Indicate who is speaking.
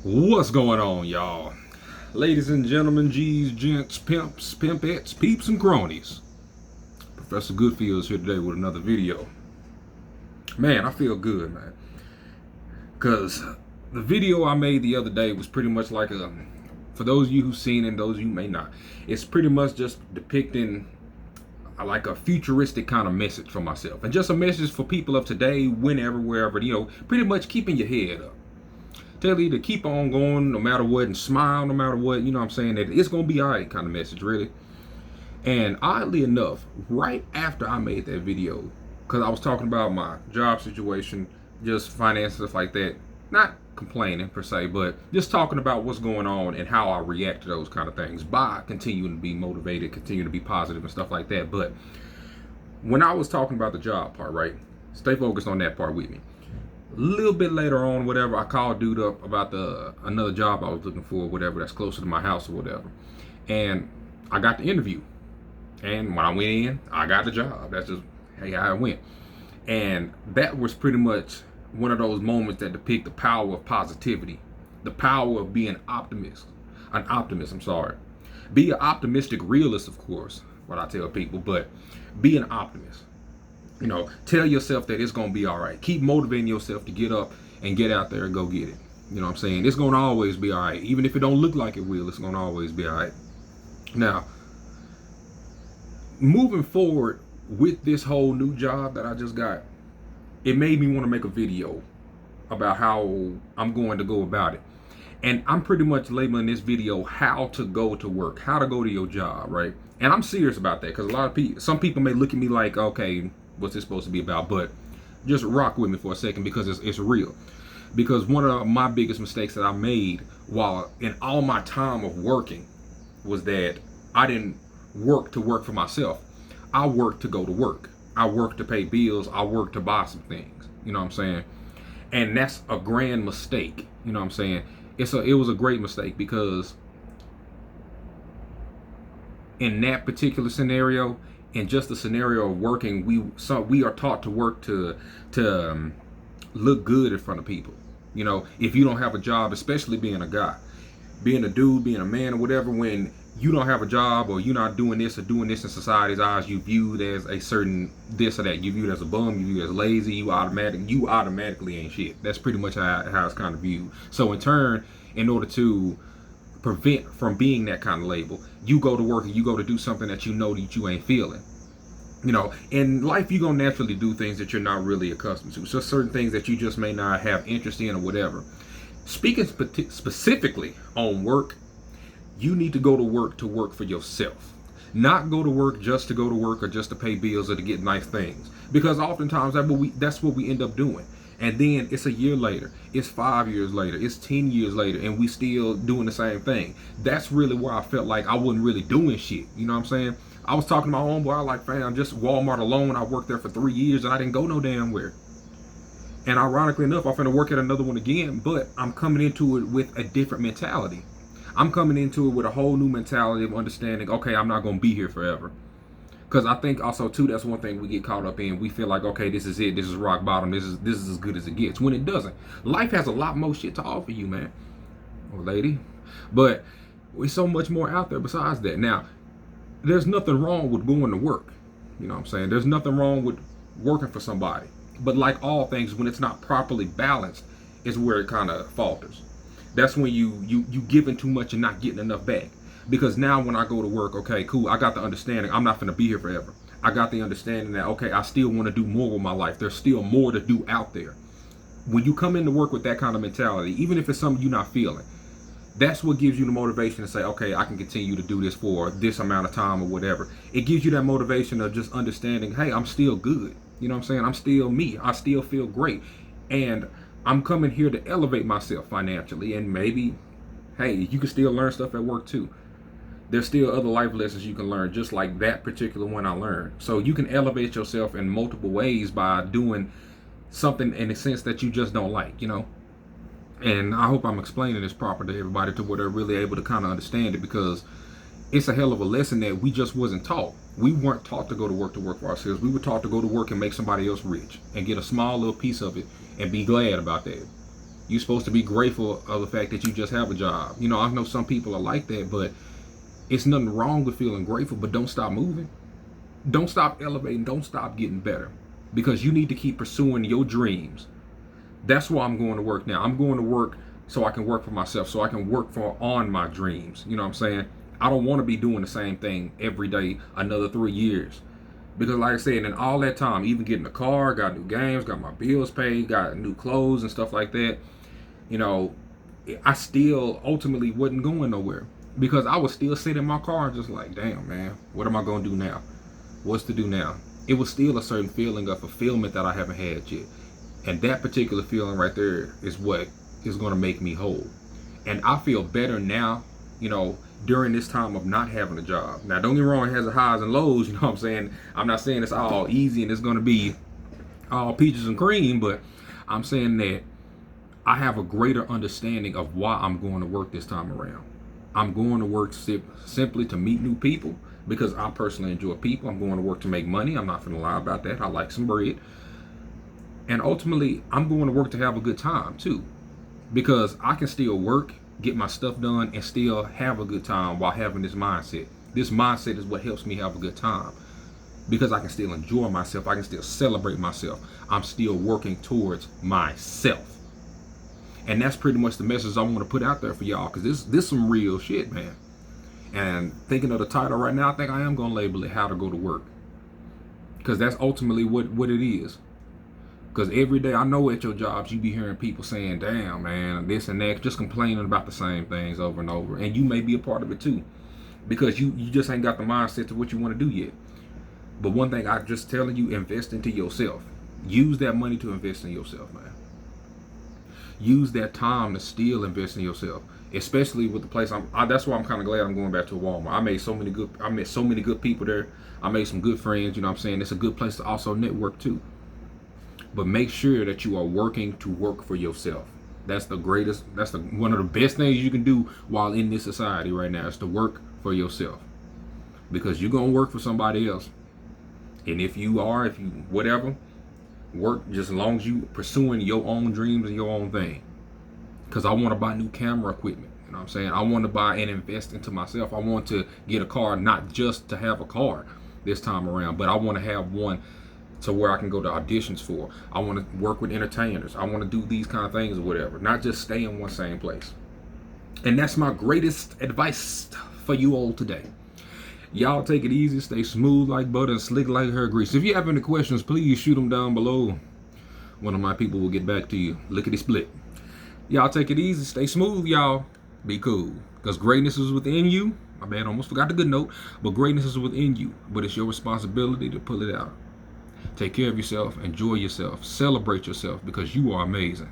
Speaker 1: What's going on, y'all? Ladies and gentlemen, G's, gents, pimps, pimpettes, peeps, and cronies. Professor Goodfeels here today with another video. Man, I feel good, man. Because the video I made the other day was pretty much like for those of you who've seen it and those of you who may not, it's pretty much just depicting like a futuristic kind of message for myself. And just a message for people of today, whenever, wherever, pretty much keeping your head up. Tell you to keep on going no matter what and smile no matter what, you know what I'm saying, that it's going to be all right kind of message, really. And oddly enough, right after I made that video, because I was talking about my job situation, just finance, stuff like that, not complaining per se, but just talking about what's going on and how I react to those kind of things by continuing to be motivated, continuing to be positive and stuff like that. But when I was talking about the job part, right, stay focused on that part with me. A little bit later on, whatever, I called dude up about another job I was looking for, whatever, that's closer to my house or whatever. And I got the interview. And when I went in, I got the job. That's just how it went. And that was pretty much one of those moments that depict the power of positivity, the power of being an optimist. Be an optimistic realist, of course, what I tell people, but be an optimist. Tell yourself that it's going to be all right. Keep motivating yourself to get up and get out there and go get it. You know what I'm saying? It's going to always be all right. Even if it don't look like it will, it's going to always be all right. Now, moving forward with this whole new job that I just got, it made me want to make a video about how I'm going to go about it. And I'm pretty much labeling this video how to go to work, how to go to your job, right? And I'm serious about that because some people may look at me like, okay, what's this supposed to be about? But just rock with me for a second because it's real. Because one of my biggest mistakes that I made while in all my time of working was that I didn't work to work for myself. I worked to go to work. I worked to pay bills. I worked to buy some things. You know what I'm saying? And that's a grand mistake. You know what I'm saying? It was a great mistake because in that particular scenario, in just the scenario of working, we are taught to work to look good in front of people. If you don't have a job, especially being a guy, being a dude, being a man or whatever, when you don't have a job or you're not doing this or doing this in society's eyes, you viewed as a certain this or that. You viewed as a bum, you viewed as lazy, you automatically ain't shit. That's pretty much how it's kind of viewed. So in turn, in order to prevent from being that kind of label, you go to work and you go to do something that you know that you ain't feeling. In life, you're going to naturally do things that you're not really accustomed to. So certain things that you just may not have interest in or whatever. Speaking specifically on work, you need to go to work for yourself. Not go to work just to go to work or just to pay bills or to get nice things. Because oftentimes that's what we end up doing. And then it's a year later, it's 5 years later, it's 10 years later, and we still doing the same thing. That's really where I felt like I wasn't really doing shit. You know what I'm saying? I was talking to my homeboy, I like, fam, just Walmart alone, I worked there for 3 years and I didn't go no damn where. And ironically enough, I'm finna work at another one again, but I'm coming into it with a different mentality. I'm coming into it with a whole new mentality of understanding, okay, I'm not gonna be here forever. Because I think also too, that's one thing we get caught up in. We feel like, okay, this is it, this is rock bottom, this is as good as it gets. When it doesn't. Life has a lot more shit to offer you, man. Or lady. But there's so much more out there besides that. Now, there's nothing wrong with going to work. You know what I'm saying? There's nothing wrong with working for somebody. But like all things, when it's not properly balanced, is where it kind of falters. That's when you giving too much and not getting enough back. Because now when I go to work, okay, cool, I got the understanding I'm not going to be here forever. I got the understanding that, okay, I still want to do more with my life. There's still more to do out there. When you come into work with that kind of mentality, even if it's something you're not feeling, that's what gives you the motivation to say, okay, I can continue to do this for this amount of time or whatever. It gives you that motivation of just understanding, hey, I'm still good. You know what I'm saying? I'm still me. I still feel great. And I'm coming here to elevate myself financially. And maybe, hey, you can still learn stuff at work too. There's still other life lessons you can learn, just like that particular one I learned. So you can elevate yourself in multiple ways by doing something in a sense that you just don't like, And I hope I'm explaining this proper to everybody to where they're really able to kind of understand it, because it's a hell of a lesson that we just wasn't taught. We weren't taught to go to work for ourselves. We were taught to go to work and make somebody else rich and get a small little piece of it and be glad about that. You're supposed to be grateful of the fact that you just have a job. You know, I know some people are like that, but it's nothing wrong with feeling grateful, but don't stop moving. Don't stop elevating. Don't stop getting better, because you need to keep pursuing your dreams. That's why I'm going to work now. I'm going to work so I can work for myself, so I can work for on my dreams. You know what I'm saying? I don't want to be doing the same thing every day another 3 years. Because like I said, in all that time, even getting a car, got new games, got my bills paid, got new clothes and stuff like that, you know, I still ultimately wasn't going nowhere. Because I was still sitting in my car just like, damn, man, what am I going to do now? What's to do now? It was still a certain feeling of fulfillment that I haven't had yet. And that particular feeling right there is what is going to make me whole. And I feel better now, you know, during this time of not having a job. Now, don't get me wrong, it has the highs and lows, you know what I'm saying? I'm not saying it's all easy and it's going to be all peaches and cream, but I'm saying that I have a greater understanding of why I'm going to work this time around. I'm going to work simply to meet new people, because I personally enjoy people. I'm going to work to make money. I'm not going to lie about that. I like some bread. And ultimately, I'm going to work to have a good time too, because I can still work, get my stuff done, and still have a good time while having this mindset. This mindset is what helps me have a good time, because I can still enjoy myself. I can still celebrate myself. I'm still working towards myself. And that's pretty much the message I want to put out there for y'all, because this some real shit, man. And thinking of the title right now, I think I am going to label it How to Go to Work, because that's ultimately what it is. Because every day, I know at your jobs, you be hearing people saying, damn, man, this and that, just complaining about the same things over and over. And you may be a part of it too, because you just ain't got the mindset to what you want to do yet. But one thing I'm just telling you, invest into yourself. Use that money to invest in yourself, man. Use that time to still invest in yourself, especially with the place that's why I'm kind of glad I'm going back to Walmart. I met so many good people there. I made some good friends. You know what I'm saying? It's a good place to also network too. But make sure that you are working to work for yourself. That's the greatest. That's one of the best things you can do while in this society right now, is to work for yourself, because you're gonna work for somebody else. And if you whatever, work just as long as you pursuing your own dreams and your own thing. Because I want to buy new camera equipment. You know what I'm saying? I want to buy and invest into myself. I want to get a car, not just to have a car this time around, but I want to have one to where I can go to auditions for. I want to work with entertainers. I want to do these kind of things or whatever, not just stay in one same place. And that's my greatest advice for you all today. Y'all take it easy, stay smooth like butter and slick like hair grease. If you have any questions, please shoot them down below. One of my people will get back to you. Lickety split. Y'all take it easy, stay smooth, y'all. Be cool. Because greatness is within you. My bad, almost forgot the good note. But greatness is within you. But it's your responsibility to pull it out. Take care of yourself, enjoy yourself, celebrate yourself, because you are amazing.